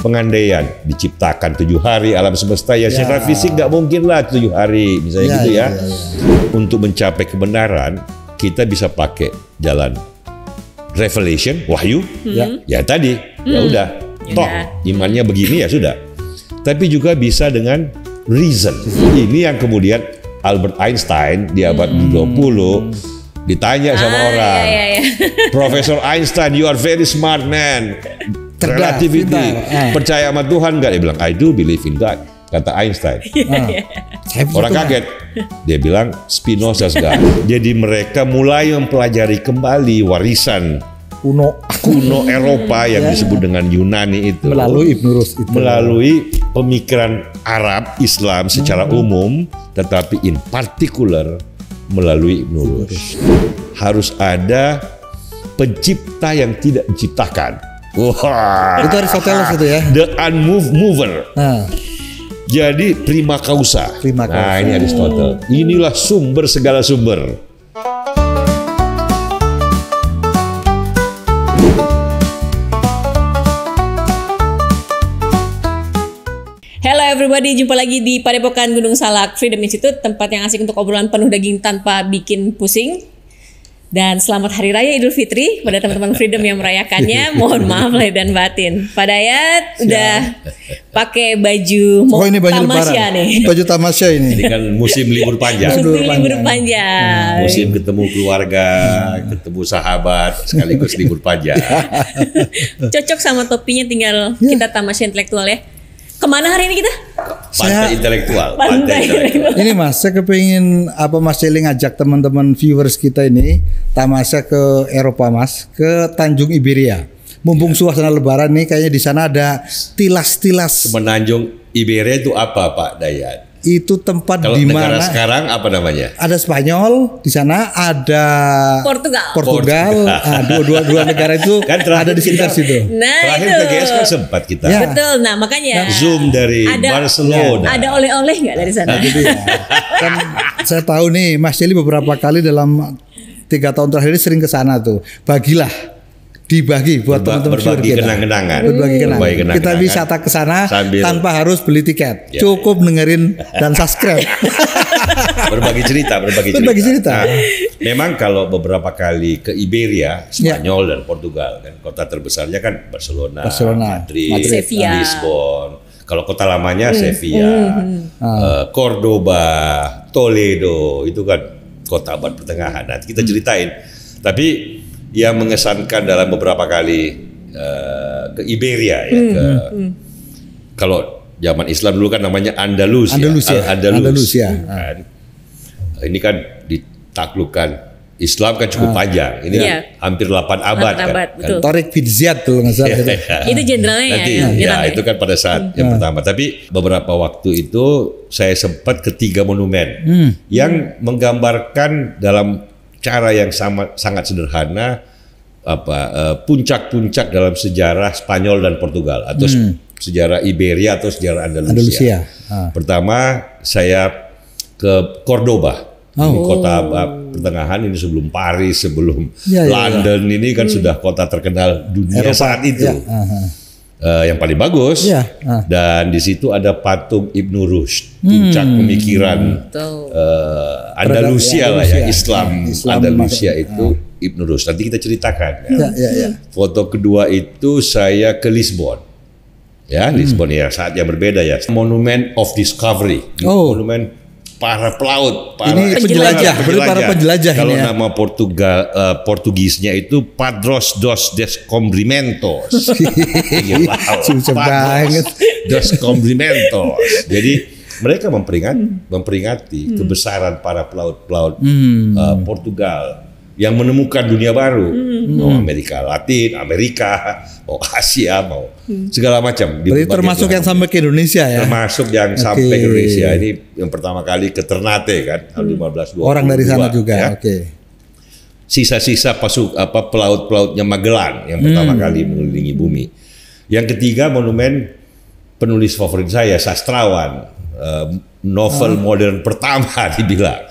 Pengandaian diciptakan 7 hari alam semesta ya, secara fisik nggak mungkin lah 7 hari misalnya gitu ya. Untuk mencapai kebenaran kita bisa pakai jalan revelation, wahyu, ya tadi, ya udah, toh imannya begini ya sudah. Tapi juga bisa dengan reason. Ini yang kemudian Albert Einstein di abad 20 ditanya sama orang, Profesor Einstein, you are very smart man. Relativity, percaya sama Tuhan nggak? Dia bilang, I do believe in God, kata Einstein. Orang kaget, dia bilang Spinoza's God. Jadi mereka mulai mempelajari kembali warisan kuno Eropa yang disebut dengan Yunani itu melalui Ibn Rushd itu. Melalui pemikiran Arab Islam secara umum, tetapi in particular melalui Ibn Rushd. Harus ada pencipta yang tidak diciptakan. Wah, itu Aristoteles itu ya. The unmoved mover. Jadi prima causa. Nah, ini Aristoteles. Inilah sumber segala sumber. Hello everybody, jumpa lagi di Padepokan Gunung Salak Freedom Institute, tempat yang asik untuk obrolan penuh daging tanpa bikin pusing. Dan selamat Hari Raya Idul Fitri pada teman-teman Freedom yang merayakannya. Mohon maaf lahir dan batin. Pak Dayat udah pakai baju ini baju tamasya lebaran nih. Baju tamasya ini. Ini kan musim libur panjang. Musim libur panjang. Musim ketemu keluarga, ketemu sahabat, sekaligus libur panjang. Cocok sama topinya, tinggal kita tamasya intelektual ya. Kemana hari ini kita? Pantai intelektual. Pantai intelektual. Ini Mas, saya kepingin Mas Celi ngajak teman-teman viewers kita ini tamasya ke Eropa Mas, ke Tanjung Iberia. Mumpung suasana Lebaran nih, kayaknya di sana ada tilas-tilas. Semenanjung Iberia itu apa Pak Dayat? Itu tempat Kalau di negara mana sekarang apa namanya? ada Spanyol di sana, ada Portugal. Dua negara itu kan ada di sekitar situ. Nah, terakhir itu. PGS kan sempat kita. Ya. Betul. Nah, makanya Zoom dari Barcelona. Ada oleh-oleh nggak dari sana? Nah, jadi kan saya tahu nih Mas Celi beberapa kali dalam 3 tahun terakhir ini sering ke sana tuh. Dibagi buat teman-teman berbagi kenang-kenangan. Kita wisata ke sana tanpa harus beli tiket. Cukup dengerin dan subscribe. berbagi cerita. Nah, memang kalau beberapa kali ke Iberia, Spanyol dan Portugal kan kota terbesarnya kan Barcelona. Madrid, Sevilla, Lisbon. Kalau kota lamanya Sevilla, Cordoba, Toledo, itu kan kota abad pertengahan. Nanti kita ceritain. Tapi yang mengesankan dalam beberapa kali ke Iberia ya, kalau zaman Islam dulu kan namanya Andalus. Andalusia. Kan. Ini kan ditaklukkan Islam kan cukup panjang. Ini kan hampir 8 abad kan. Torik bin Ziyad tuh nggak salah. Itu jenderalnya ya. Itu kan pada saat yang pertama. Tapi beberapa waktu itu saya sempat ke 3 monumen yang menggambarkan dalam cara yang sangat sederhana puncak-puncak dalam sejarah Spanyol dan Portugal atau sejarah Iberia atau sejarah Andalusia. Pertama saya ke Cordoba, ini kota pertengahan, ini sebelum Paris, sebelum London. Ini kan sudah kota terkenal dunia Eropa, saat itu. Yang paling bagus, dan di situ ada patung Ibn Rushd, puncak pemikiran Andalusia lah ya, Islam Andalusia itu Ibn Rushd. Nanti kita ceritakan. Foto kedua itu saya ke Lisbon, Lisbon ya, saat yang berbeda ya. Monument of Discovery, monumen para pelaut, para penjelajah. Kalau nama Portugisnya itu Padros dos Descobrimentos. Susah banget. Descobrimentos. Jadi mereka memperingati kebesaran para pelaut-pelaut Portugal yang menemukan dunia baru, mau Amerika Latin, Amerika, mau Asia, mau segala macam. Berarti termasuk yang sampai ke Indonesia ya? Termasuk yang sampai ke Indonesia. Ini yang pertama kali ke Ternate kan, tahun 1522. Orang dari sana juga. Ya. Sisa-sisa pelaut-pelautnya Magellan yang pertama kali mengelilingi bumi. Yang ketiga monumen penulis favorit saya, sastrawan, novel modern pertama dibilang.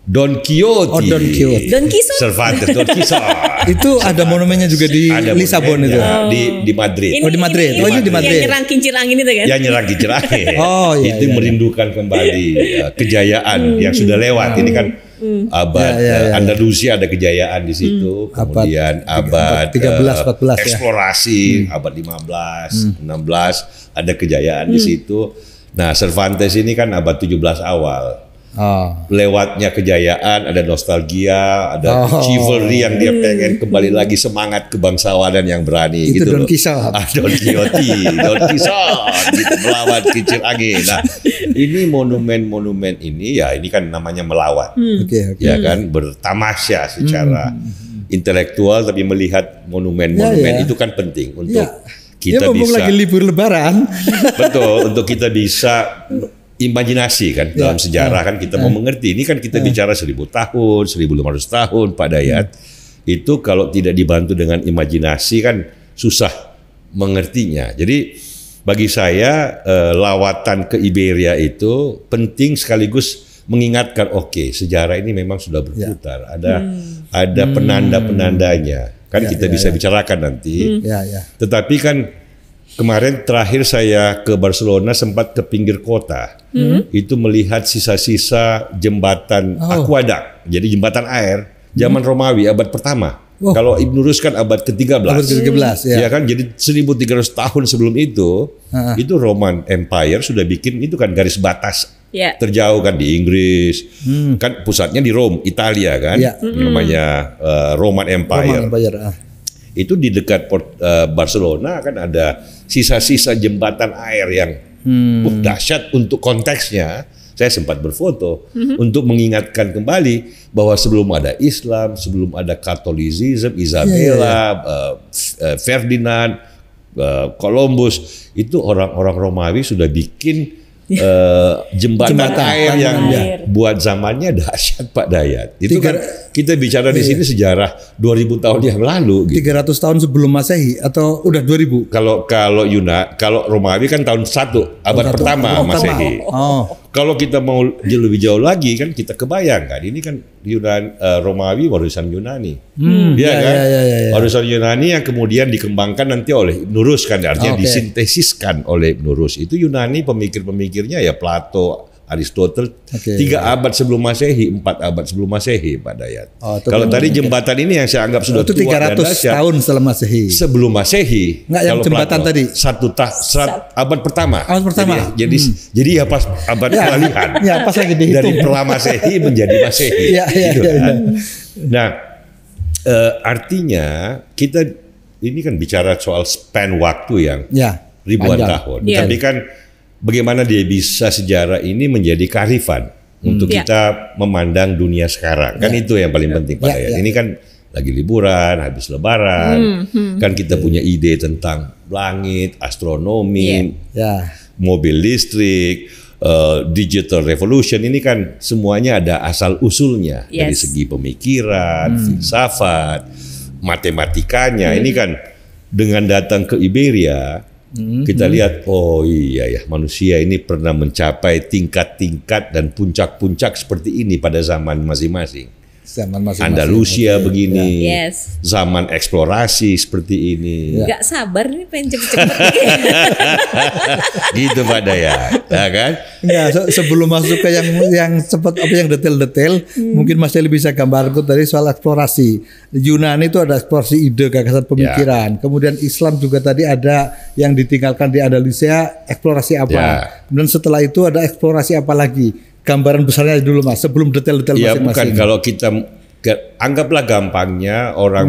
Don Quixote. Oh, Don Quixote. Don Quixote. Cervantes, Don Quixote. Itu ada monumennya juga di Ada Lisabon itu. monumennya di Madrid. Oh, di Madrid. Oh, ini di Madrid. Yang nyerang kincir angin itu kan? Yang nyerang kincir angin. Oh, iya, itu iya. merindukan kembali kejayaan yang sudah lewat. Ini kan abad Andalusia ada kejayaan di situ. Kemudian abad 13, 14 ya. eksplorasi abad 15, 16 ada kejayaan di situ. Nah, Cervantes ini kan abad 17 awal. Lewatnya kejayaan, ada nostalgia, ada chivalry yang dia pengen kembali lagi, semangat kebangsawanan yang berani. Itu gitu Don loh. Quixote. Don Quixote, Don Quixote gitu, melawan kincir angin. Nah, ini monumen-monumen ini ya ini kan namanya melawat. Oke. Ya kan, bertamasya secara intelektual, tapi melihat monumen-monumen itu kan penting untuk kita mumpung bisa lagi libur lebaran. betul, untuk kita bisa imajinasi kan dalam sejarah kan kita mau mengerti. Ini kan kita bicara 1000 tahun, 1500 tahun Pak Dayat. Itu kalau tidak dibantu dengan imajinasi kan susah mengertinya. Jadi bagi saya lawatan ke Iberia itu penting sekaligus mengingatkan sejarah ini memang sudah berputar. Ada penanda-penandanya. Kan kita bisa bicarakan nanti. Tetapi kan kemarin terakhir saya ke Barcelona sempat ke pinggir kota. Itu melihat sisa-sisa jembatan aqueduct. Jadi jembatan air zaman Romawi abad pertama. Kalau Ibn Rus kan abad ke-13. Abad ke-13 ya kan, jadi 1300 tahun sebelum itu Roman Empire sudah bikin itu kan garis batas terjauh kan di Inggris. Kan pusatnya di Rome, Italia kan. Namanya Roman Empire. Itu di dekat Barcelona kan ada sisa-sisa jembatan air yang dahsyat. Untuk konteksnya saya sempat berfoto untuk mengingatkan kembali bahwa sebelum ada Islam, sebelum ada Katolisisme, Isabella, Ferdinand, Columbus, itu orang-orang Romawi sudah bikin jembatan air yang buat zamannya dahsyat Pak Dayat. Itu kan kita bicara di sini sejarah 2000 tahun yang lalu gitu. 300 tahun sebelum Masehi atau udah 2000? Kalau Romawi kan tahun 1 abad pertama Masehi. Kalau kita mau lebih jauh lagi kan kita kebayang kan ini kan Romawi warisan Yunani. Warisan Yunani yang kemudian dikembangkan nanti oleh Ibn Rus kan, artinya disintesiskan oleh Ibn Rus. Itu Yunani pemikir-pemikirnya ya Plato, Aristoteles, 3 abad sebelum Masehi, 4 abad sebelum Masehi Pak Dayat. Kalau tadi jembatan ini yang saya anggap sudah itu tua 300 dan dahsyat, tahun setelah Masehi. Sebelum Masehi. Enggak, yang jembatan Plato, tadi. Abad pertama. Abad pertama. Jadi ya pas abad peralihan. Ya, pas lagi dihitung. Dari pra Masehi menjadi Masehi. Gitu kan. Nah, artinya kita ini kan bicara soal span waktu yang ribuan tahun. Tapi kan bagaimana dia bisa sejarah ini menjadi kearifan untuk kita memandang dunia sekarang. Kan itu yang paling penting Pak Dayat. Ini kan lagi liburan, habis lebaran. Kan kita punya ide tentang langit, astronomi, mobil listrik, digital revolution. Ini kan semuanya ada asal usulnya dari segi pemikiran, filsafat, matematikanya. Ini kan dengan datang ke Iberia, kita lihat, manusia ini pernah mencapai tingkat-tingkat dan puncak-puncak seperti ini pada zaman masing-masing. Andalusia begini, zaman eksplorasi seperti ini. Gak sabar nih pengen cepet-cepet. Gitu Pak Dayat, ya kan? Enggak, sebelum masuk ke yang cepat yang detail-detail, mungkin Mas Eli bisa gambarkan tadi soal eksplorasi. Yunani itu ada eksplorasi ide, gagasan, pemikiran. Kemudian Islam juga tadi ada yang ditinggalkan di Andalusia, eksplorasi apa. Kemudian setelah itu ada eksplorasi apa lagi. Gambaran besarnya dulu Mas, sebelum detail-detail masing-masing. Bukan, kalau kita anggaplah gampangnya orang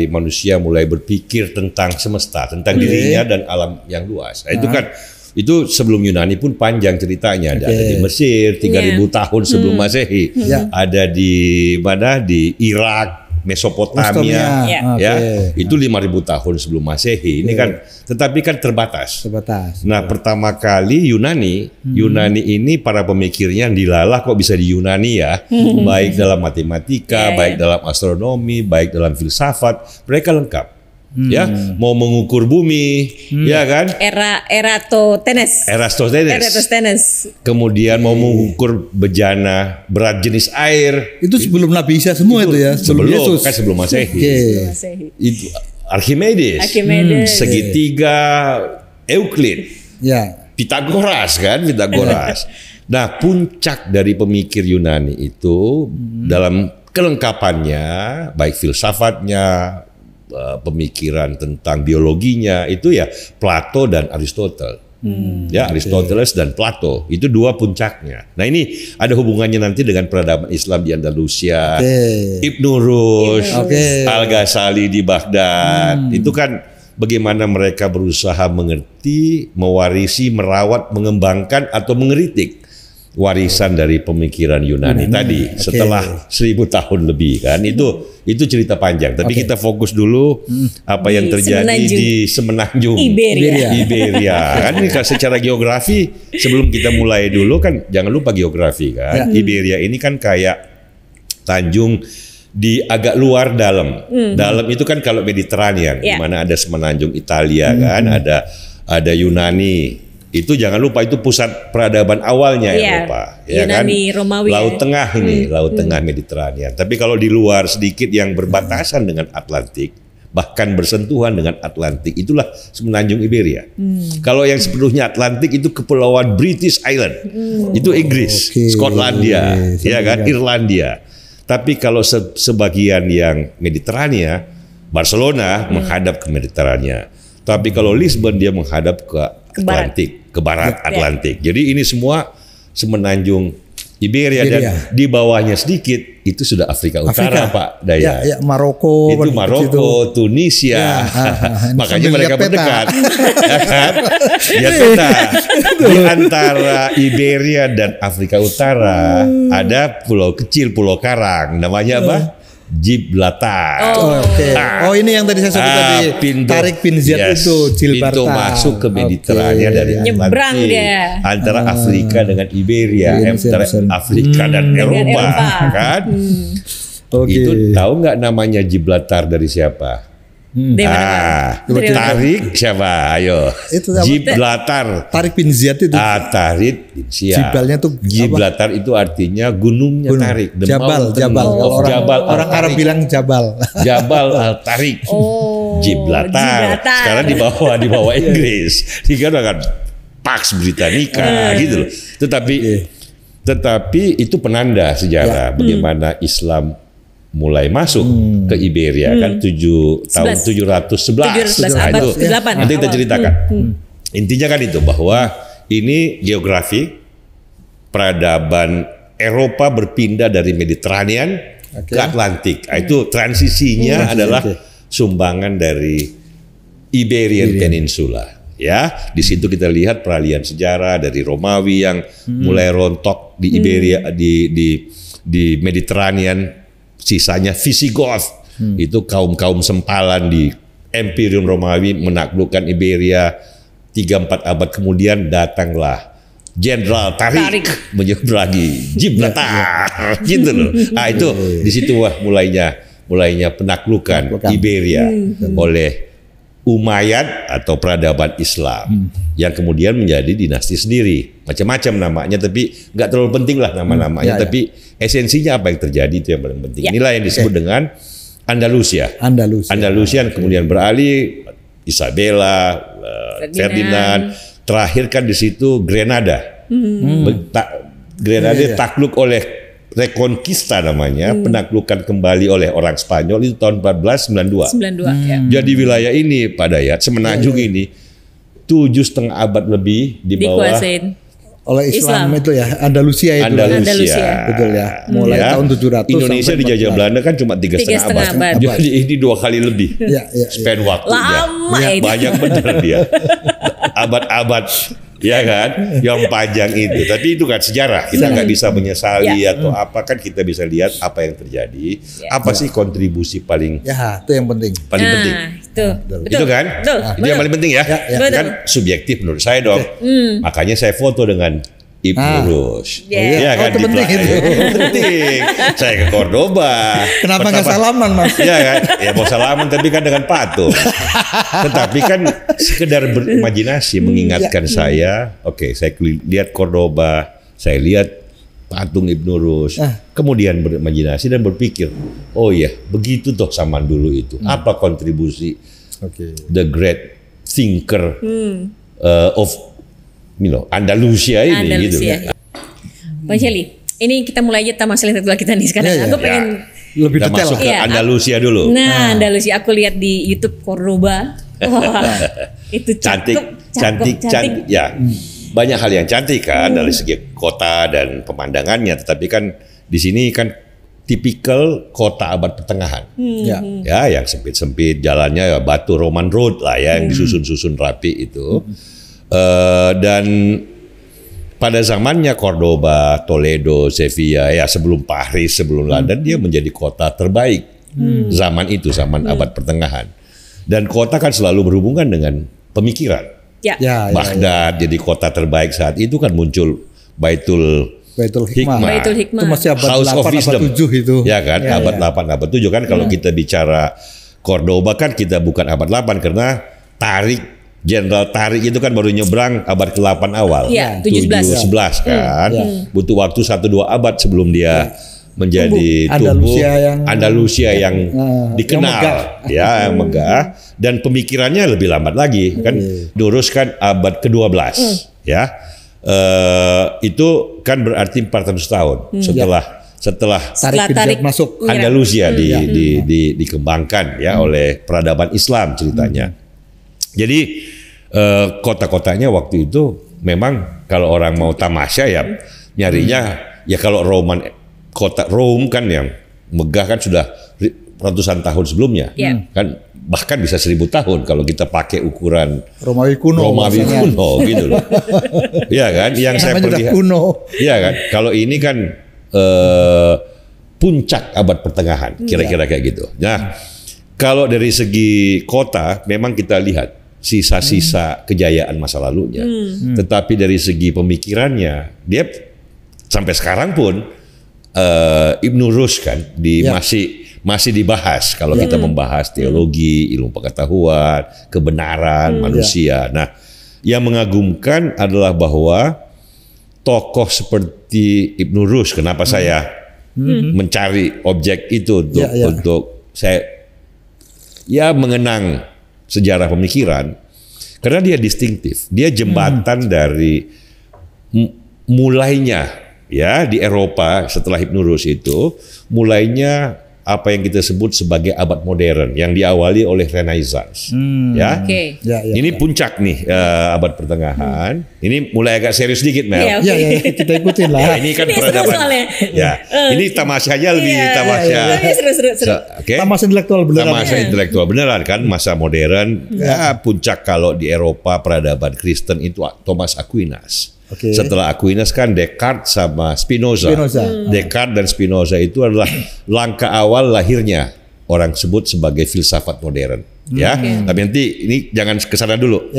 manusia mulai berpikir tentang semesta, tentang dirinya dan alam yang luas. Itu kan itu sebelum Yunani pun panjang ceritanya. Ada di Mesir 3000 tahun sebelum Masehi. Ada di mana, di Irak, Mesopotamia, itu 5000 tahun sebelum Masehi. Ini kan, tetapi kan terbatas. Nah, pertama kali Yunani ini para pemikirnya dilalah kok bisa di Yunani ya, baik dalam matematika, baik dalam astronomi, baik dalam filsafat, mereka lengkap. Ya, mau mengukur bumi, ya kan? Eratosthenes. Kemudian mau mengukur bejana berat jenis air. Itu sebelum Nabi Isa semua itu ya, sebelum Yesus. Kan sebelum Masehi. Itu Archimedes. Segitiga Euclid. Ya. Pythagoras kan, Pythagoras. Nah, puncak dari pemikir Yunani itu dalam kelengkapannya, baik filsafatnya, pemikiran tentang biologinya, itu ya Plato dan Aristoteles. Ya, Aristoteles dan Plato itu dua puncaknya. Nah, ini ada hubungannya nanti dengan peradaban Islam di Andalusia, Ibnu Rushd, Al-Ghazali di Baghdad. Itu kan bagaimana mereka berusaha mengerti, mewarisi, merawat, mengembangkan atau mengkritik warisan dari pemikiran Yunani tadi setelah 1000 tahun lebih kan. Itu cerita panjang, tapi kita fokus dulu apa yang terjadi di Semenanjung Iberia. Kan ini secara geografi, sebelum kita mulai dulu kan jangan lupa geografi kan. Iberia ini kan kayak tanjung di agak luar dalam. Dalam itu kan kalau Mediterranean, di mana ada Semenanjung Italia kan, ada Yunani. Itu jangan lupa itu pusat peradaban awalnya Eropa, ya Yunani, kan? Romawi, Laut Tengah ini, Laut Tengah Mediterranean. Tapi kalau di luar sedikit yang berbatasan dengan Atlantik, bahkan bersentuhan dengan Atlantik, itulah Semenanjung Iberia. Kalau yang sepenuhnya Atlantik itu Kepulauan British Island, itu Inggris, Skotlandia, ya kan, Irlandia. Tapi kalau sebagian yang Mediterania, Barcelona menghadap ke Mediterania. Tapi kalau Lisbon dia menghadap ke Atlantik, ke barat Atlantik. Jadi ini semua Semenanjung Iberia dan di bawahnya sedikit itu sudah Afrika Utara, Pak Dayat. Ya, Maroko. Itu Maroko, Tunisia. Makanya mereka berdekat. Ya kan? Ya peta. Di antara Iberia dan Afrika Utara ada pulau kecil, pulau karang. Namanya apa? Gibraltar. Ini yang tadi saya sebut tadi. Tarik bin Ziyad itu Gibraltar. Pintu masuk ke Mediterania dari Atlantik. Antara Afrika dengan Iberia, antara Afrika dan Eropa, kan? Itu tahu nggak namanya Gibraltar dari siapa? Tarik siapa? Ayo. Gibraltar. Tarik bin Ziyad itu. Tarik bin Ziyad. Gibralnya tuh Gibraltar itu artinya gunungnya Tarik. Jabal. Orang Arab bilang Jabal. Jabal Al-Tarik. Gibraltar. Sekarang di bawah Inggris. Dikatakan Pax Britannica gitu loh. Tetapi itu penanda sejarah bagaimana Islam mulai masuk ke Iberia kan tahun 711. Nah, itu nanti kita ceritakan. Intinya kan itu bahwa ini geografi peradaban Eropa berpindah dari Mediterranean ke Atlantik. Itu transisinya adalah sumbangan dari Iberian Peninsula. Ya, di situ kita lihat peralihan sejarah dari Romawi yang mulai rontok di Iberia di Mediterranean. Sisanya Visigoth, itu kaum sempalan di Imperium Romawi menaklukkan Iberia. 3-4 abad kemudian datanglah Jenderal Tarik menyeberangi Gibraltar, gitu loh. Itu di situ mulainya penaklukan Iberia oleh Umayyad atau peradaban Islam yang kemudian menjadi dinasti sendiri. Macam-macam namanya, tapi nggak terlalu penting lah nama-namanya. Tapi esensinya apa yang terjadi itu yang paling penting. Inilah yang disebut dengan Andalusia yang kemudian beralih Isabella, Ferdinand. Terakhir kan di situ Grenada. Grenada takluk oleh Reconquista namanya, penaklukan kembali oleh orang Spanyol itu tahun 1492. Jadi wilayah ini Pak Dayat, Semenanjung ini 7,5 abad lebih di bawah oleh Islam itu ya, Andalusia itu. Andalusia. Betul ya. Mulai tahun 700 Indonesia dijajah Belanda kan cuma 3,5 abad. Jadi ini 2 kali lebih. Spend waktunya. Banyak benar dia. Abad-abad. Ya kan, yang panjang itu. Tapi itu kan sejarah. Kita nggak bisa menyesali atau apa, kan kita bisa lihat apa yang terjadi. Apa sih kontribusi paling? Itu yang penting. Paling penting. Itu kan? Itu yang paling penting ya. Kan subjektif menurut saya dong. Makanya saya foto dengan Ibnu Rushd. Yeah. Ya kan, itu penting itu. penting. Saya ke Cordoba. Kenapa nggak salaman, Mas? Ya kan, ya mau salaman tapi kan dengan patung. Tetapi kan sekedar berimajinasi mengingatkan saya, oke, saya lihat Cordoba, saya lihat patung Ibnu Rushd, kemudian berimajinasi dan berpikir, oh iya, begitu toh zaman dulu itu. Apa kontribusi the great thinker of Andalusia ini gitu. Pak Shelly, ini kita mulai aja tamas intelektual kita nih sekarang. Aku pengen lebih kita detail. masuk ke Andalusia dulu. Nah, Andalusia aku lihat di YouTube Cordoba. Wah, itu cantik. Ya, banyak hal yang cantik kan dari segi kota dan pemandangannya. Tetapi kan di sini kan tipikal kota abad pertengahan. Ya, yang sempit-sempit jalannya ya batu Roman Road lah ya, yang disusun-susun rapi itu. Dan pada zamannya Cordoba, Toledo, Sevilla, ya sebelum Paris, sebelum London, dia menjadi kota terbaik zaman itu, zaman abad pertengahan. Dan kota kan selalu berhubungan dengan pemikiran. Baghdad jadi kota terbaik saat itu kan muncul Baitul Hikmah. Itu masih abad House 8, of Wisdom. abad 7 itu. Ya kan, abad 8, abad 7 kan kalau kita bicara Cordoba kan kita bukan abad 8 karena Jenderal Tarik itu kan baru nyebrang abad ke-8 awal. 7-11 kan. Butuh waktu 1-2 abad sebelum dia menjadi Andalusia yang dikenal, yang megah dan pemikirannya lebih lambat lagi kan. Durus kan abad ke-12 ya. Itu kan berarti 400 tahun setelah Tarik masuk Andalusia dikembangkan ya oleh peradaban Islam ceritanya. Jadi kota-kotanya waktu itu memang kalau orang mau tamasya ya nyarinya ya kalau kota Rome kan yang megah kan sudah ratusan tahun sebelumnya kan, bahkan bisa 1000 tahun kalau kita pakai ukuran Romawi kuno gitu loh. Iya kan, yang saya perlihat kuno. Iya kan, kalau ini kan puncak abad pertengahan kira-kira kayak gitu. Nah, kalau dari segi kota memang kita lihat sisa-sisa kejayaan masa lalunya. Tetapi dari segi pemikirannya, dia sampai sekarang pun Ibnu Rushd kan masih dibahas kalau kita membahas teologi, ilmu pengetahuan, kebenaran manusia. Nah, yang mengagumkan adalah bahwa tokoh seperti Ibnu Rushd, kenapa saya mencari objek itu untuk saya mengenang sejarah pemikiran, karena dia distintif, dia jembatan dari mulainya ya di Eropa setelah Ibnu Rushd itu, mulainya apa yang kita sebut sebagai abad modern yang diawali oleh Renaissance. Ini puncak nih abad pertengahan. Ini mulai agak serius dikit, Mel. Kita ikutin lah. Ini kan peradaban. Ini tamasyanya lebih tamasya. Seru. Tamasya intelektual beneran. Tamasya intelektual beneran kan, masa modern. Puncak kalau di Eropa peradaban Kristen itu Thomas Aquinas. Setelah Aquinas kan Descartes sama Spinoza. Descartes dan Spinoza itu adalah langkah awal lahirnya orang sebut sebagai filsafat modern. Tapi nanti ini jangan kesana dulu.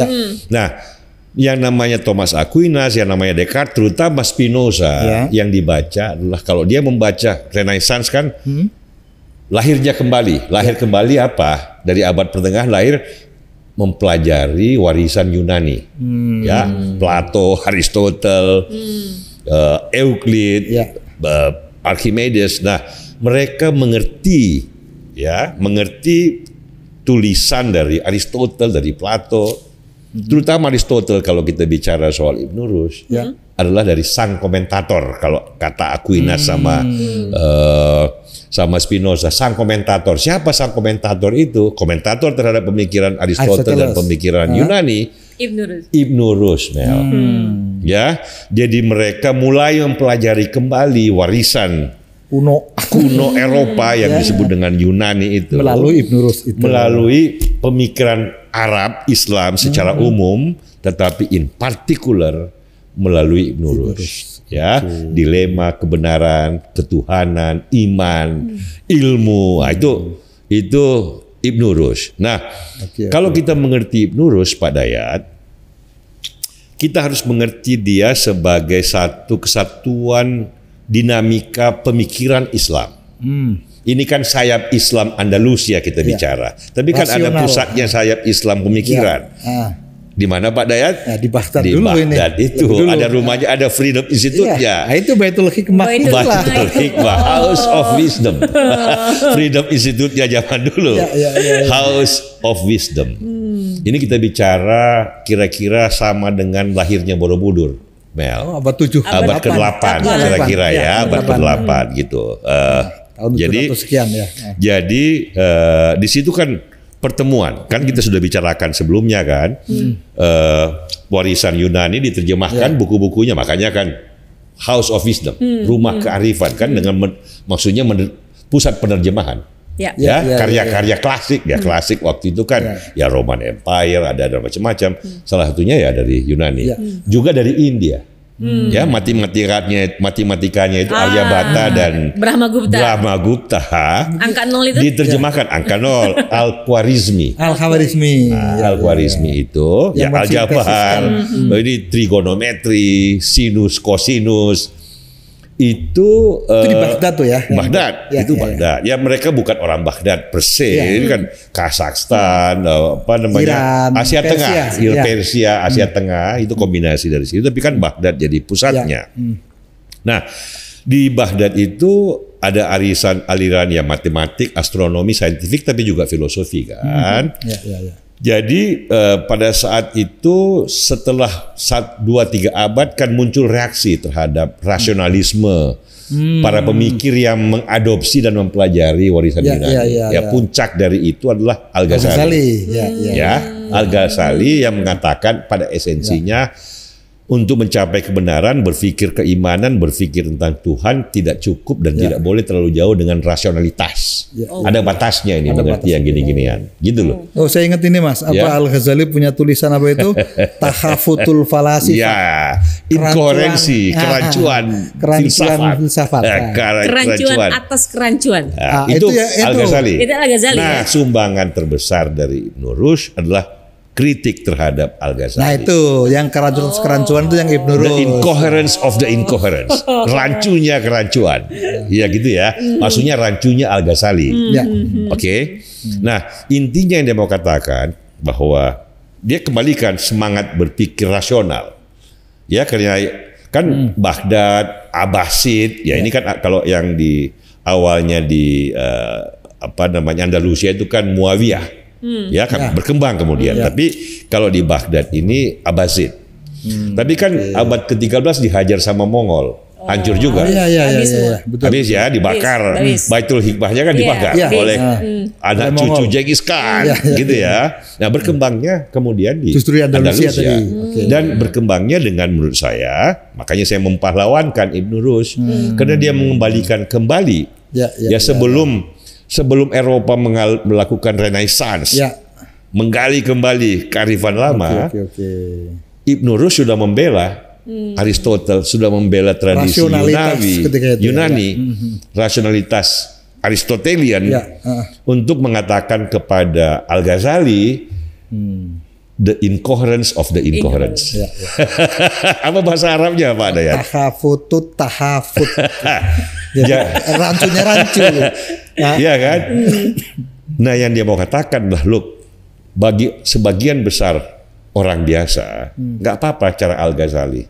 Nah, yang namanya Thomas Aquinas, yang namanya Descartes, terutama Spinoza yang dibaca adalah kalau dia membaca Renaissance kan lahirnya kembali. Lahir kembali apa? Dari abad pertengahan lahir mempelajari warisan Yunani, Plato, Aristotle, Euclid, Archimedes. Nah, mereka mengerti tulisan dari Aristotle, dari Plato, terutama Aristotle kalau kita bicara soal Ibnu Rushd adalah dari sang komentator. Kalau kata Aquinas sama Spinoza, sang komentator. Siapa sang komentator itu? Komentator terhadap pemikiran Aristotle dan pemikiran Yunani. Ibnu Rushd, Mel. Ya, jadi mereka mulai mempelajari kembali warisan kuno Eropa yang disebut dengan Yunani itu melalui Ibnu Rushd itu. Melalui pemikiran Arab Islam secara umum, tetapi in particular melalui Ibnu Rushd. Dilema kebenaran, ketuhanan, iman, ilmu. Nah, itu Ibnu Rushd. Nah, kalau kita mengerti Ibnu Rushd, Pak Dayat, kita harus mengerti dia sebagai satu kesatuan dinamika pemikiran Islam. Ini kan sayap Islam Andalusia kita bicara. Tapi kan ada pusatnya sayap Islam pemikiran. Di mana Pak Dayat? Ya, di Baghdad di dulu ini. Baghdad itu dulu. ada rumahnya, ada Freedom Institute-nya. Nah, itu Baitul Hikmah. Baitul Hikmah, House of Wisdom. Freedom Institute-nya zaman dulu. House of Wisdom. Ini kita bicara kira-kira sama dengan lahirnya Borobudur, Mel. Abad 7. Abad ke-8 kira-kira ya, abad ke-8 gitu. Tahun Jadi sekian ya. Jadi di situ kan pertemuan, kan kita sudah bicarakan sebelumnya kan, warisan Yunani diterjemahkan buku-bukunya, makanya kan House of Wisdom, rumah kearifan kan dengan maksudnya pusat penerjemahan. Karya-karya klasik ya, klasik waktu itu kan ya Roman Empire, ada macam-macam. Salah satunya ya dari Yunani, juga dari India. Ya matematikanya itu Aryabhata dan Brahmagupta. Angka 0 itu diterjemahkan angka 0. Al-Khwarizmi. Al-Khwarizmi itu ya aljabar. Ini trigonometri, sinus, kosinus. Itu di Baghdad tuh ya. Baghdad itu Baghdad. Ya mereka bukan orang Baghdad per se, ini kan Kazakhstan, apa namanya, Iran, Asia Tengah, Persia, Asia Tengah itu kombinasi dari situ. Tapi kan Baghdad jadi pusatnya. Nah di Baghdad itu ada aliran ya matematik, astronomi, saintifik, tapi juga filosofi kan. Jadi pada saat itu setelah 2-3 abad kan muncul reaksi terhadap rasionalisme para pemikir yang mengadopsi dan mempelajari warisan Yunani. Puncak dari itu adalah Al-Ghazali. Al-Ghazali yang mengatakan pada esensinya untuk mencapai kebenaran, berpikir keimanan, berpikir tentang Tuhan tidak cukup dan tidak boleh terlalu jauh dengan rasionalitas. Ada batasnya ini, mengerti yang gini-ginian. Gitu loh. Oh, saya ingat ini Mas, Al-Ghazali punya tulisan apa itu? Tahafutul Falasi. Inkoherensi, kerancuan filsafat. Kerancuan atas kerancuan. Itu Al-Ghazali. Nah, sumbangan terbesar dari Ibn Rushd adalah kritik terhadap Al-Ghazali. Nah itu yang kerancuan itu yang Ibn Rushd. The incoherence of the incoherence. Rancunya kerancuan. Iya gitu ya. Maksudnya rancunya Al-Ghazali. Oke. Nah intinya yang dia mau katakan bahwa dia kembalikan semangat berpikir rasional. Ya karena kan Baghdad, Abbasid. Ya ini kan kalau yang di awalnya di Andalusia itu kan Muawiyah. Berkembang kemudian. Tapi kalau di Baghdad ini Abbasid. Tapi kan abad ke-13 dihajar sama Mongol. Hancur juga. Habis ya, dibakar. Baitul Hikmahnya kan dibakar oleh anak cucu Genghis Khan. Gitu ya. Nah berkembangnya kemudian di Andalusia. Dan berkembangnya dengan menurut saya, makanya saya mempahlawankan Ibn Rushd. Karena dia mengembalikan kembali. Sebelum Eropa melakukan Renaissance, menggali kembali kearifan lama, Ibn Rushd sudah membela Aristoteles, sudah membela tradisi Yunani, rasionalitas Aristotelian, untuk mengatakan kepada Al-Ghazali, the incoherence of the incoherence. Apa bahasa Arabnya Pak Dayat? Tahafut. Rancunya rancu. Iya kan? Nah yang dia mau katakan adalah, look, bagi sebagian besar orang biasa, nggak apa-apa cara Al-Ghazali.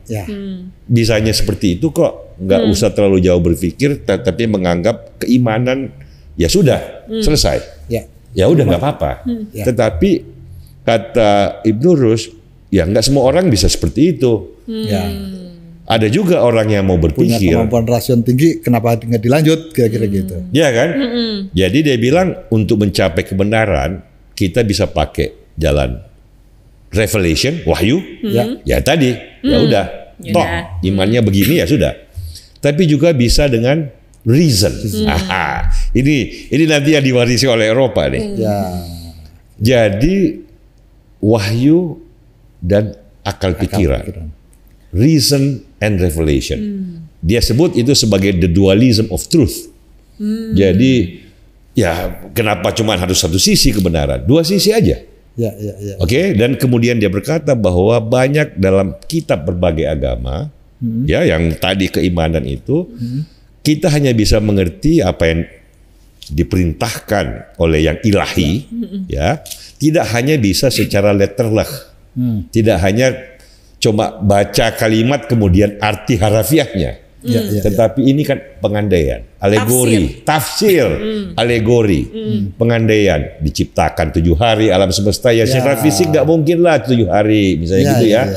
Bisanya seperti itu kok, nggak usah terlalu jauh berpikir, tapi menganggap keimanan ya sudah selesai. Ya udah nggak apa-apa. Tetapi kata Ibn Rushd, ya nggak semua orang bisa seperti itu. Ada juga orang yang mau berpikir, punya kemampuan rasion tinggi, kenapa nggak dilanjut, kira-kira gitu. Ya kan? Jadi dia bilang untuk mencapai kebenaran kita bisa pakai jalan revelation, wahyu. Ya tadi, ya udah, toh imannya begini ya sudah. Tapi juga bisa dengan reason. Ini nanti yang diwarisi oleh Eropa nih. Jadi wahyu dan akal pikiran. Reason and revelation. Dia sebut itu sebagai the dualism of truth. Jadi ya kenapa cuma harus satu sisi kebenaran? Dua sisi aja. Oke, dan kemudian dia berkata bahwa banyak dalam kitab berbagai agama, ya, yang tadi keimanan itu, kita hanya bisa mengerti apa yang diperintahkan oleh yang ilahi, ya, tidak hanya bisa secara letterleh, tidak hanya cuma baca kalimat kemudian arti harafiahnya. Tetapi ini kan pengandaian, alegori, tafsir, alegori, pengandaian. Diciptakan 7 hari alam semesta, ya secara fisik nggak mungkin lah 7 hari, misalnya gitu ya.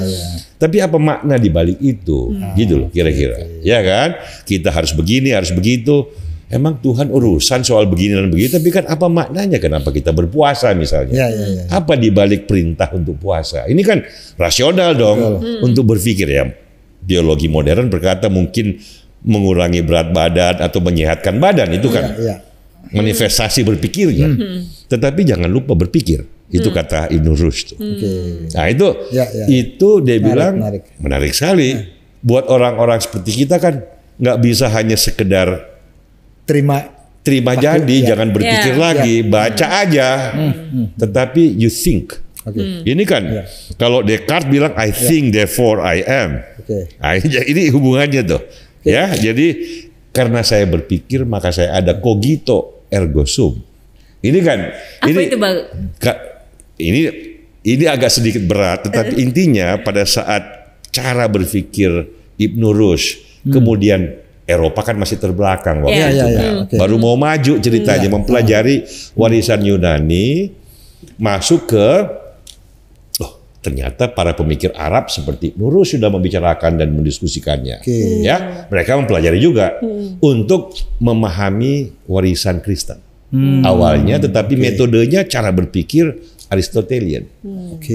Tapi apa makna di balik itu, gitu loh kira-kira, ya kan? Kita harus begini, harus begitu. Emang Tuhan urusan soal begini dan begitu, tapi kan apa maknanya? Kenapa kita berpuasa misalnya? Apa di balik perintah untuk puasa? Ini kan rasional dong untuk berpikir ya. Biologi modern berkata mungkin mengurangi berat badan atau menyehatkan badan, itu kan manifestasi berpikirnya. Tetapi jangan lupa berpikir, itu kata Ibn Rushd. Nah itu dia bilang menarik sekali. Buat orang-orang seperti kita kan nggak bisa hanya sekedar terima jadi, jangan berpikir lagi, baca aja. Tetapi you think. Ini kan kalau Descartes bilang I think therefore I am. Nah, ini hubungannya tuh. Ya, jadi karena saya berpikir maka saya ada, cogito ergo sum. Ini kan ini agak sedikit berat, tetapi intinya pada saat cara berpikir Ibn Rushd, kemudian Eropa kan masih terbelakang waktu itu. Baru mau maju ceritanya, mempelajari warisan Yunani, masuk ke ternyata para pemikir Arab seperti Ibn Rushd sudah membicarakan dan mendiskusikannya. Ya, mereka mempelajari juga untuk memahami warisan Kristen awalnya, tetapi metodenya cara berpikir Aristotelian,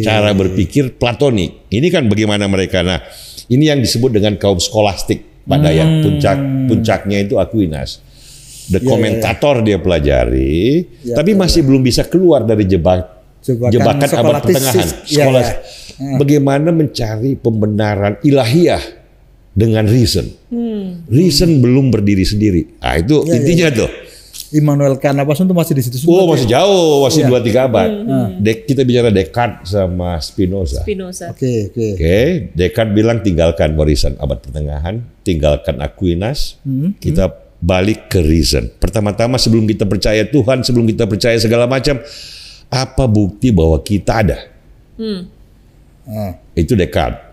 cara berpikir Platonik. Ini kan bagaimana mereka. Nah, ini yang disebut dengan kaum skolastik pada yang puncaknya itu Aquinas. The komentator dia pelajari, tapi masih belum bisa keluar dari jebakan abad pertengahan. Bagaimana mencari pembenaran ilahiyah dengan reason. Reason belum berdiri sendiri. Nah, itu intinya tuh. Immanuel Kant apa itu masih di situ semua. Masih jauh, masih 2-3 abad. Kita bicara Descartes sama Spinoza. Oke, Descartes bilang tinggalkan warisan abad pertengahan, tinggalkan Aquinas, kita balik ke reason. Pertama-tama sebelum kita percaya Tuhan, sebelum kita percaya segala macam, apa bukti bahwa kita ada? Itu Descartes.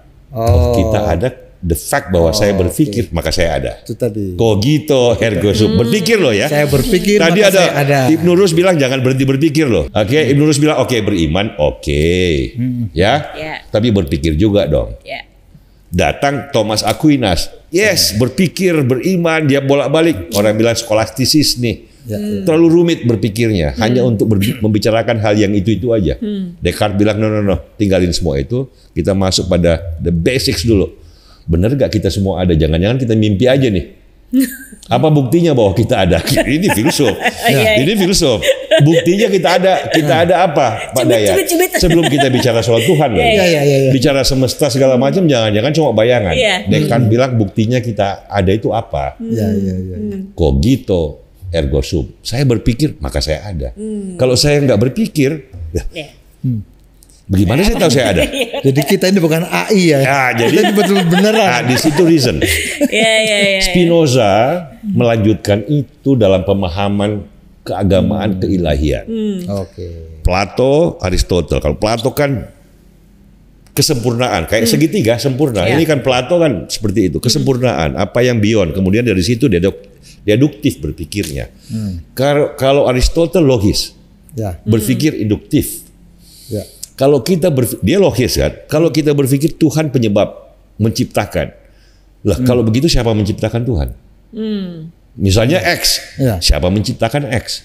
Kita ada. The fact bahwa saya berpikir maka saya ada. Itu tadi. Cogito ergo sum. Berpikir loh ya. Saya berpikir tadi maka ada, saya ada. Ibn Rushd bilang jangan berhenti berpikir loh. Ibn Rushd bilang beriman ya. Tapi berpikir juga dong. Datang Thomas Aquinas. Berpikir, beriman, dia bolak-balik. Orang bilang skolastisis nih. Terlalu rumit berpikirnya, hanya untuk membicarakan hal yang itu aja. Descartes bilang no, tinggalin semua itu, kita masuk pada the basics dulu. Benar gak kita semua ada? Jangan-jangan kita mimpi aja nih. Apa buktinya bahwa kita ada? Ini filsuf. Ini filsuf. Buktinya kita ada. Kita ada apa, Pak Dayat? Sebelum kita bicara soal Tuhan, bicara semesta segala macam, jangan-jangan cuma bayangan. Descartes bilang buktinya kita ada itu apa? Cogito ergo sum. Saya berpikir maka saya ada. Kalau saya nggak berpikir, bagaimana saya tahu saya ada? Jadi kita ini bukan AI ya. Jadi kita ini betul beneran. Di situ reason. Spinoza melanjutkan itu dalam pemahaman keagamaan keilahian. Plato, Aristotle. Kalau Plato kan kesempurnaan, kayak segitiga sempurna. Ini kan Plato kan seperti itu, kesempurnaan. Apa yang beyond. Kemudian dari situ deduktif berpikirnya. Kalau Aristotle logis, berpikir induktif. Kalau kita dia logis kan. Kalau kita berpikir Tuhan penyebab menciptakan, kalau begitu siapa menciptakan Tuhan? Misalnya X, siapa menciptakan X?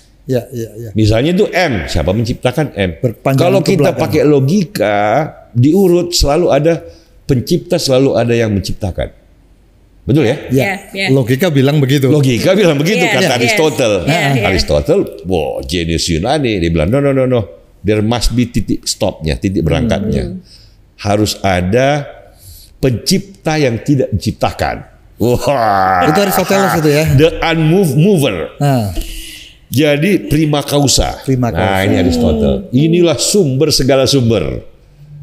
Misalnya itu M, siapa menciptakan M? Kalau kita pakai logika diurut, selalu ada pencipta, selalu ada yang menciptakan. Betul ya? Logika bilang begitu. Kata Aristotle. Aristotle, jenius Yunani, dia bilang no. There must be titik stopnya, titik berangkatnya. Harus ada pencipta yang tidak diciptakan. Itu Aristoteles itu ya. The unmoved mover. Jadi prima causa. Prima causa. Nah, ini Aristotle. Inilah sumber segala sumber.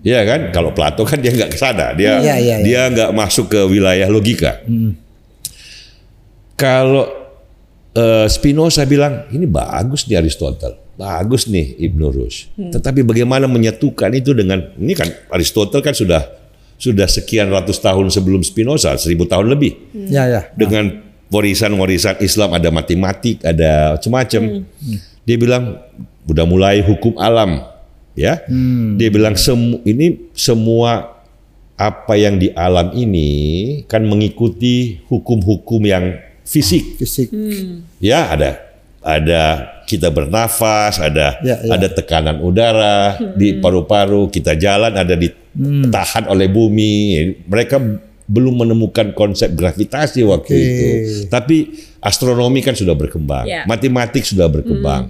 Ya kan? Kalau Plato kan dia nggak ke sana. Dia nggak masuk ke wilayah logika. Kalau Spinoza bilang ini bagus nih Aristotle, bagus nih Ibn Rushd. Tetapi bagaimana menyatukan itu dengan ini kan Aristotle kan sudah sekian ratus tahun sebelum Spinoza, 1000 tahun lebih. Dengan warisan-warisan Islam, ada matematik, ada macam-macam. Dia bilang udah mulai hukum alam, ya. Dia bilang ini semua apa yang di alam ini kan mengikuti hukum-hukum yang fisik. Ya, ada kita bernafas, ada tekanan udara di paru-paru, kita jalan ada ditahan oleh bumi. Mereka belum menemukan konsep gravitasi waktu itu. Tapi astronomi kan sudah berkembang, matematik sudah berkembang,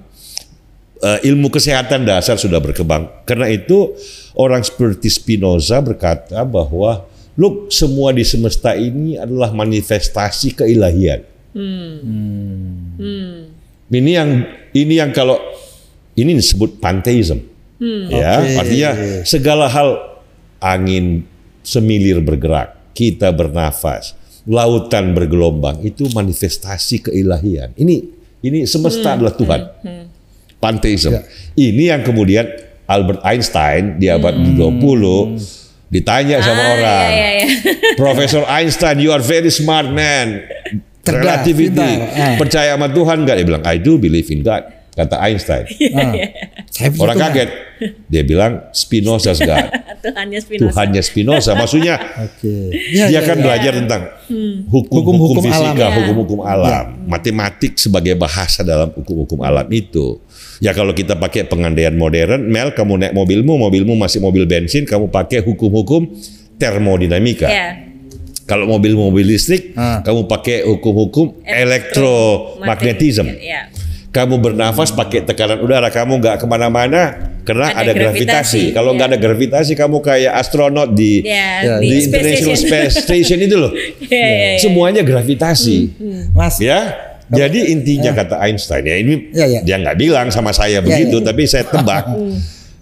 ilmu kesehatan dasar sudah berkembang. Karena itu orang seperti Spinoza berkata bahwa look, semua di semesta ini adalah manifestasi keilahian. Ini yang kalau ini disebut pantheism. Artinya segala hal, angin semilir bergerak, kita bernafas, lautan bergelombang, itu manifestasi keilahian. Ini semesta adalah Tuhan. Pantheism. Ini yang kemudian Albert Einstein di abad 20 ditanya sama orang, Profesor Einstein, you are very smart man, relativity, percaya sama Tuhan nggak? Dia bilang, I do believe in God, kata Einstein. Orang kaget. Dia bilang Spinoza's God. Tuhannya Spinoza. Maksudnya dia kan belajar tentang hukum-hukum fisika, hukum-hukum alam, matematik sebagai bahasa dalam hukum-hukum alam itu. Ya kalau kita pakai pengandaian modern, Mel, kamu naik mobilmu masih mobil bensin, kamu pakai hukum-hukum termodinamika. Kalau mobil listrik, kamu pakai hukum-hukum elektromagnetisme. Kamu bernafas pakai tekanan udara, kamu nggak kemana-mana karena ada gravitasi. Kalau nggak ada gravitasi, kamu kayak astronot di International Space Station itu loh. Semuanya gravitasi, Mas. Ya. Jadi intinya kata Einstein, ya ini dia nggak bilang sama saya begitu, tapi saya tebak.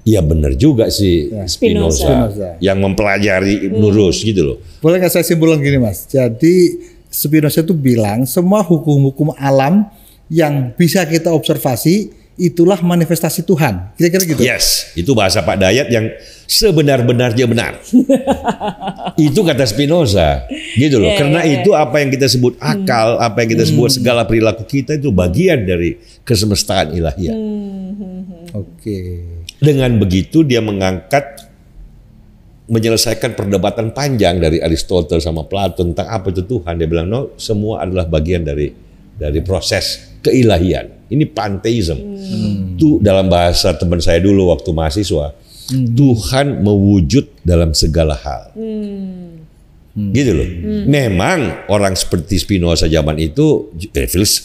Iya benar juga sih Spinoza yang mempelajari Ibn Rushd gitu loh. Boleh nggak saya simpulkan gini Mas? Jadi Spinoza itu bilang semua hukum-hukum alam yang bisa kita observasi itulah manifestasi Tuhan. Kira-kira gitu. Yes, itu bahasa Pak Dayat yang sebenar-benarnya benar. Itu kata Spinoza, gitu loh. Karena itu apa yang kita sebut akal, apa yang kita sebut segala perilaku kita itu bagian dari kesemestaan ilahiyah. Dengan begitu dia menyelesaikan perdebatan panjang dari Aristotle sama Plato tentang apa itu Tuhan. Dia bilang, no, semua adalah bagian dari proses keilahian. Ini pantheism. Itu dalam bahasa teman saya dulu waktu mahasiswa. Tuhan mewujud dalam segala hal. Gitu loh. Memang orang seperti Spinoza zaman itu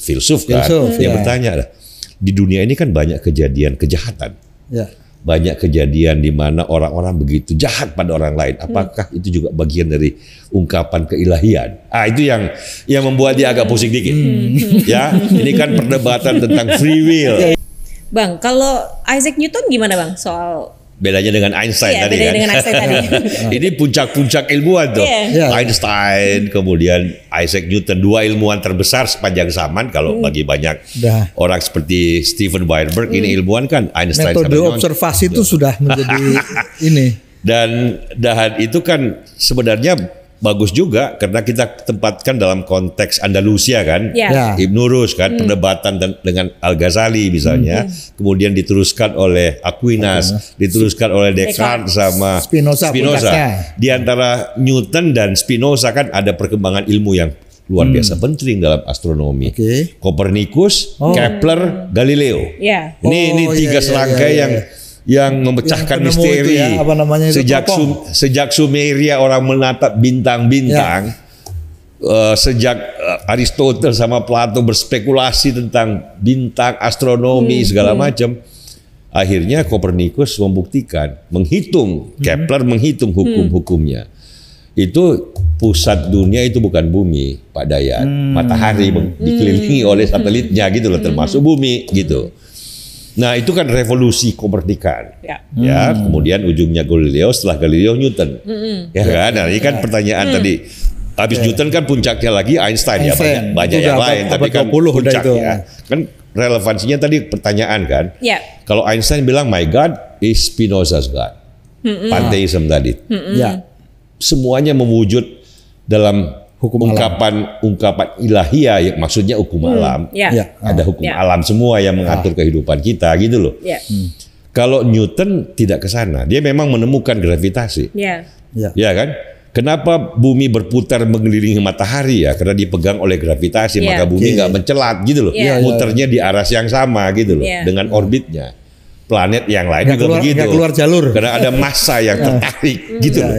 filsuf kan. Dia bertanya, di dunia ini kan banyak kejadian kejahatan. Banyak kejadian di mana orang-orang begitu jahat pada orang lain. Apakah itu juga bagian dari ungkapan keilahian? Itu yang membuat dia agak pusing dikit. Ya, ini kan perdebatan tentang free will. Bang, kalau Isaac Newton gimana Bang soal bedanya dengan Einstein tadi bedanya kan? dengan Einstein tadi. Ini puncak-puncak ilmuwan tuh. Einstein, kemudian Isaac Newton, dua ilmuwan terbesar sepanjang zaman. Kalau bagi banyak orang seperti Steven Weinberg, ini ilmuwan kan Einstein. Metode observasi itu sudah menjadi ini. Dan itu kan sebenarnya bagus juga karena kita tempatkan dalam konteks Andalusia kan, Ibn Rushd kan, perdebatan dengan Al-Ghazali misalnya, kemudian diteruskan oleh Aquinas, diteruskan oleh Descartes sama Spinoza. Di antara Newton dan Spinoza kan ada perkembangan ilmu yang luar biasa penting dalam astronomi. Copernicus, Kepler, Galileo. Ini tiga serangkai yang memecahkan misteri sejak Sumeria orang menatap bintang-bintang, sejak Aristoteles sama Plato berspekulasi tentang bintang, astronomi segala macam. Akhirnya Copernicus membuktikan, menghitung, Kepler menghitung hukum-hukumnya. Itu pusat dunia itu bukan bumi, Pak Dayat. Matahari dikelilingi oleh satelitnya gitu loh, termasuk bumi gitu. Nah itu kan revolusi kemerdekaan. Ya, kemudian ujungnya Galileo, setelah Galileo Newton. Ya kan, nah ini kan pertanyaan tadi. Habis Newton kan puncaknya lagi Einstein. Ya banyak yang lain, tapi kan puncaknya. Kan relevansinya tadi pertanyaan kan. Kalau Einstein bilang my God is Spinoza's God. Pantheism tadi. Semuanya mewujud dalam ungkapan ilahiyah, ya, maksudnya hukum alam. Ada hukum alam semua yang mengatur kehidupan kita gitu loh. Kalau Newton tidak ke sana, dia memang menemukan gravitasi. Ya kan? Kenapa bumi berputar mengelilingi matahari ya? Karena dipegang oleh gravitasi, maka bumi nggak mencelat gitu loh. Muternya di arah yang sama gitu loh, dengan orbitnya. Planet yang lain juga begitu. Keluar jalur. Karena ada massa yang tertarik gitu loh.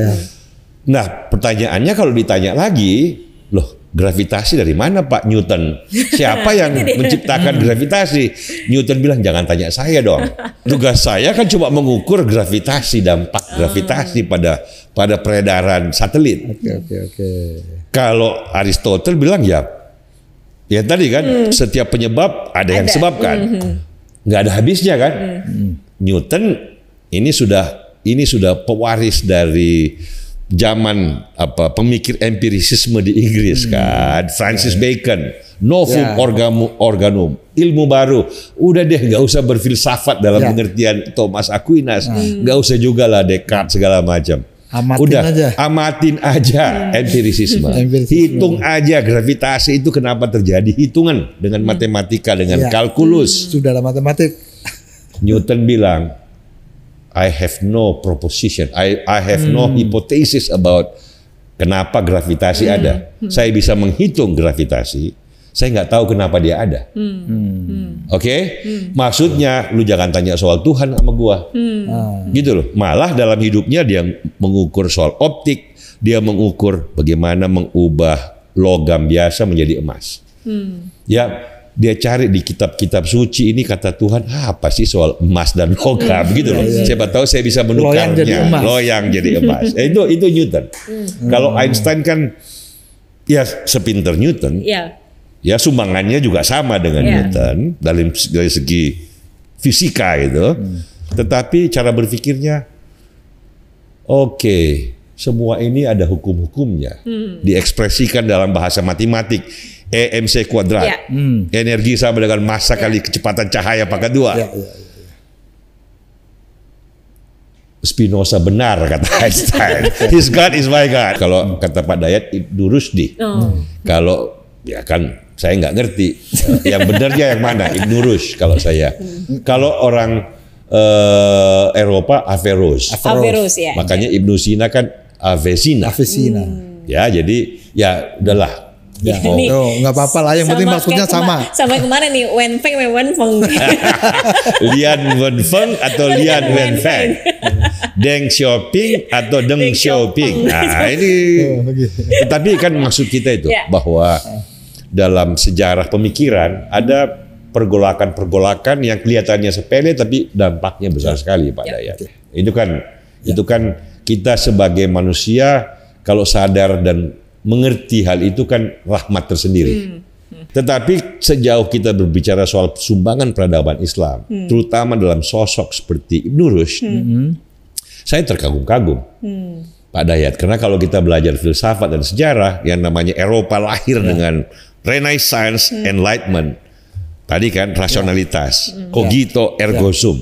Nah, pertanyaannya kalau ditanya lagi, loh, gravitasi dari mana Pak Newton? Siapa yang menciptakan gravitasi? Newton bilang jangan tanya saya dong. Tugas saya kan cuma mengukur gravitasi, dampak gravitasi pada peredaran satelit. Kalau Aristotle bilang ya tadi kan setiap penyebab ada yang sebabkan. Nggak ada habisnya kan. Newton ini sudah pewaris dari zaman pemikir empirisisme di Inggris kan, Francis Bacon, Novum Organum, ilmu baru. Udah deh, nggak usah berfilsafat dalam pengertian Thomas Aquinas, nggak usah juga lah Descartes segala macam. Amatin aja empirisisme. Hitung aja gravitasi itu kenapa terjadi, hitungan dengan matematika, dengan kalkulus. Sudah ada matematik. Newton bilang, I have no proposition, I have no hypothesis about kenapa gravitasi ada. Saya bisa menghitung gravitasi, saya nggak tahu kenapa dia ada. Oke? Maksudnya, lu jangan tanya soal Tuhan sama gua. Gitu loh. Malah dalam hidupnya dia mengukur soal optik, dia mengukur bagaimana mengubah logam biasa menjadi emas. Ya. Dia cari di kitab-kitab suci ini kata Tuhan apa sih soal emas dan logam gitu loh. Siapa tahu saya bisa menukarnya. Loyang jadi emas. Itu Newton. Kalau Einstein kan ya sepinter Newton. Ya sumbangannya juga sama dengan Newton dari segi fisika gitu. Tetapi cara berpikirnya semua ini ada hukum-hukumnya. Diekspresikan dalam bahasa matematik. EMC kuadrat. Energi sama dengan massa kali kecepatan cahaya pangkat 2. Spinoza benar kata Einstein. His God is my God. Kalau kata Pak Dayat Ibnu Rusdi. Kalau ya kan saya nggak ngerti yang benarnya yang mana, Ibnu Rushd kalau saya. Kalau orang Eropa Averroes. Ya. Makanya Ibnu Sina kan Avicenna. Ya jadi ya udahlah. Ya, nggak apa-apa lah. Yang penting maksudnya sama. Sama kemarin nih, Wen Feng, Wen Feng. Lian Wen Feng atau Lian Wen Feng. Deng Xiaoping atau Deng Xiaoping. Nah ini. Tetapi kan maksud kita itu bahwa dalam sejarah pemikiran ada pergolakan-pergolakan yang kelihatannya sepele tapi dampaknya besar sekali Pak Dayat. Itu kan kita sebagai manusia kalau sadar dan mengerti hal itu kan rahmat tersendiri. Tetapi sejauh kita berbicara soal sumbangan peradaban Islam, terutama dalam sosok seperti Ibnu Rushd, saya terkagum-kagum, Pak Dayat. Karena kalau kita belajar filsafat dan sejarah, yang namanya Eropa lahir dengan Renaissance, Enlightenment, tadi kan rasionalitas, cogito ergo sum,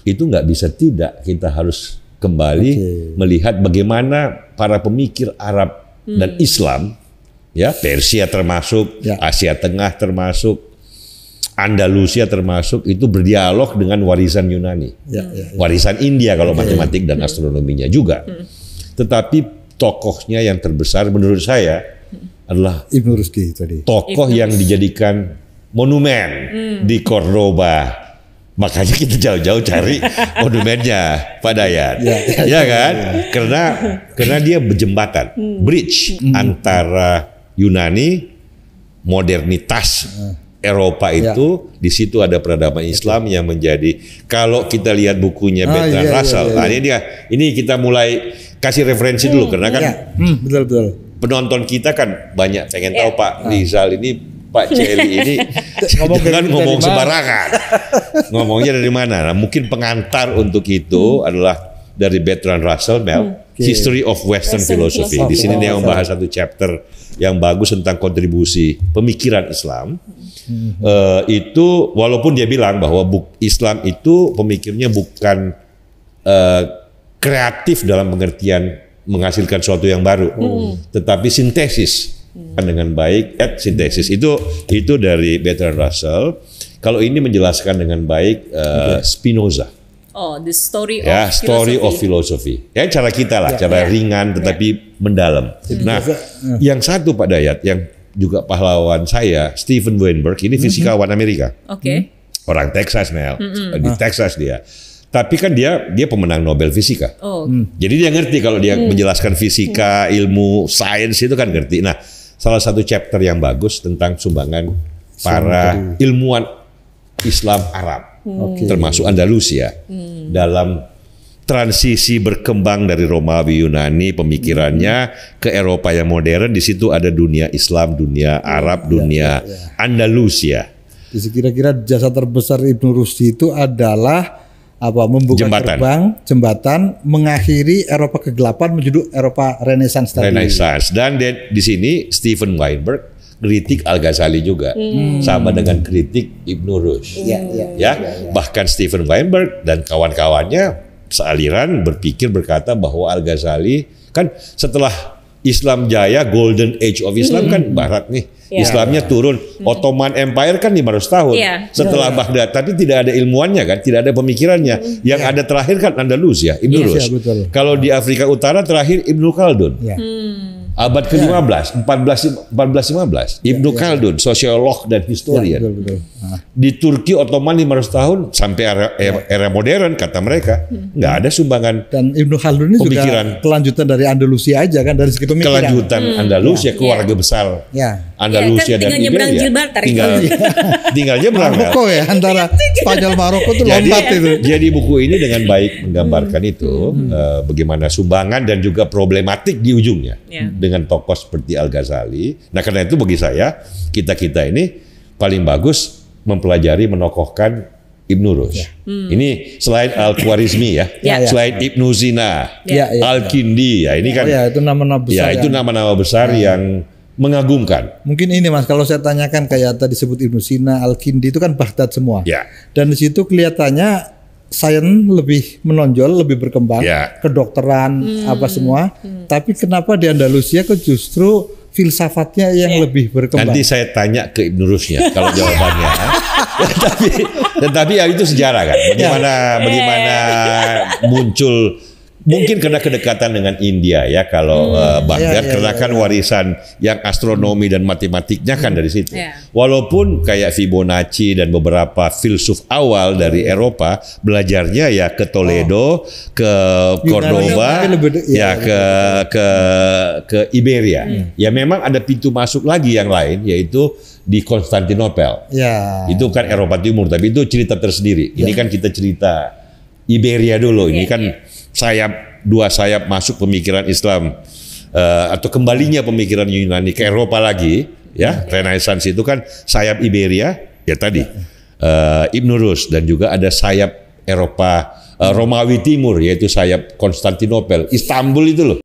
itu nggak bisa tidak kita harus kembali melihat bagaimana para pemikir Arab dan Islam, ya Persia termasuk, Asia Tengah termasuk, Andalusia termasuk, itu berdialog dengan warisan Yunani, warisan India kalau matematik dan astronominya juga. Tetapi tokohnya yang terbesar menurut saya adalah Ibnu Rusdi tadi. Tokoh yang dijadikan monumen di Cordoba. Makanya kita jauh-jauh cari monumennya Pak Dayat, ya kan? Karena dia bridge antara Yunani, modernitas Eropa itu di situ ada peradaban Islam yang menjadi, kalau kita lihat bukunya Bertrand Russell. Nah, ini kita mulai kasih referensi dulu karena kan betul. penonton kita kan banyak pengen tahu Pak Rizal ini, Pak Celi ini jangan ngomong sembarangan. Ngomongnya dari mana? Nah, mungkin pengantar untuk itu adalah dari Bertrand Russell, History of Western Philosophy. Di sini dia membahas satu chapter yang bagus tentang kontribusi pemikiran Islam. Itu walaupun dia bilang bahwa Islam itu pemikirnya bukan kreatif dalam pengertian menghasilkan sesuatu yang baru, tetapi sintesis dengan baik. Sintesis itu dari Bertrand Russell. Kalau ini menjelaskan dengan baik Spinoza. Oh, the story of philosophy. Ya, cara kita lah, cara ringan tetapi mendalam. Nah, yang satu Pak Dayat, yang juga pahlawan saya, Steven Weinberg, ini fisikawan Amerika. Orang Texas, Mel. Di Texas dia. Tapi kan dia pemenang Nobel Fisika. Jadi dia ngerti kalau dia menjelaskan fisika, ilmu, sains itu kan ngerti. Nah, salah satu chapter yang bagus tentang sumbangan para ilmuwan Islam Arab. Termasuk Andalusia dalam transisi berkembang dari Romawi Yunani pemikirannya ke Eropa yang modern. Di situ ada dunia Islam, dunia Arab, dunia Andalusia. Jadi kira-kira jasa terbesar Ibnu Rushdi itu adalah membuka jembatan mengakhiri Eropa kegelapan menuju Eropa Renaissance tadi. Dan di sini Steven Weinberg kritik Al-Ghazali juga, sama dengan kritik Ibnu Rushd. Bahkan Steven Weinberg dan kawan-kawannya sealiran berkata bahwa Al-Ghazali kan setelah Islam jaya, Golden Age of Islam kan Barat nih, Islamnya turun, Ottoman Empire kan 500 tahun setelah Baghdad, tapi tidak ada ilmuannya kan, tidak ada pemikirannya. Yang ada terakhir kan Andalusia, Ibnu Rushd. Kalau di Afrika Utara terakhir Ibnu Khaldun. Abad ke-15, 14-15, Ibnu Khaldun, sosiolog dan historian. Di Turki Ottoman 500 tahun sampai era modern kata mereka, nggak ada sumbangan. Dan Ibnu Khaldun ini juga kelanjutan dari Andalusia aja kan, dari segi pemikiran. Kelanjutan Andalusia, keluarga besar Andalusia dan Iberia. Tinggal nyebrang. Maroko ya, antara Spanyol Maroko itu lompat itu. Jadi buku ini dengan baik menggambarkan itu, bagaimana sumbangan dan juga problematik di ujungnya. Dengan tokoh seperti Al-Ghazali. Nah, karena itu bagi saya, kita ini paling bagus mempelajari, menokohkan Ibnu Rushd. Ini selain Al-Khwarizmi selain Ibnu Sina, Al-Kindi, ini kan itu nama-nama besar. Itu nama-nama besar yang mengagumkan. Mungkin ini Mas, kalau saya tanyakan kayak tadi sebut Ibnu Sina, Al-Kindi itu kan Baghdad semua. Dan di situ kelihatannya sains lebih menonjol, lebih berkembang, kedokteran apa semua. Tapi kenapa di Andalusia kok justru filsafatnya yang lebih berkembang? Nanti saya tanya ke Ibnu Rushd-nya kalau jawabannya. Tetapi ya itu sejarah kan. Bagaimana muncul. Mungkin karena kedekatan dengan India ya, kalau Baghdad karena kan warisan yang astronomi dan matematiknya kan dari situ. Walaupun kayak Fibonacci dan beberapa filsuf awal dari Eropa belajarnya ya ke Toledo, ke Cordoba, ke Iberia. Ya memang ada pintu masuk lagi yang lain, yaitu di Konstantinopel. Itu kan Eropa Timur, tapi itu cerita tersendiri. Ini kan kita cerita Iberia dulu. Ini kan dua sayap masuk pemikiran Islam, atau kembalinya pemikiran Yunani ke Eropa lagi, Renaissance itu kan sayap Iberia, tadi Ibnu Rushd, dan juga ada sayap Eropa Romawi Timur, yaitu sayap Konstantinopel, Istanbul itu loh.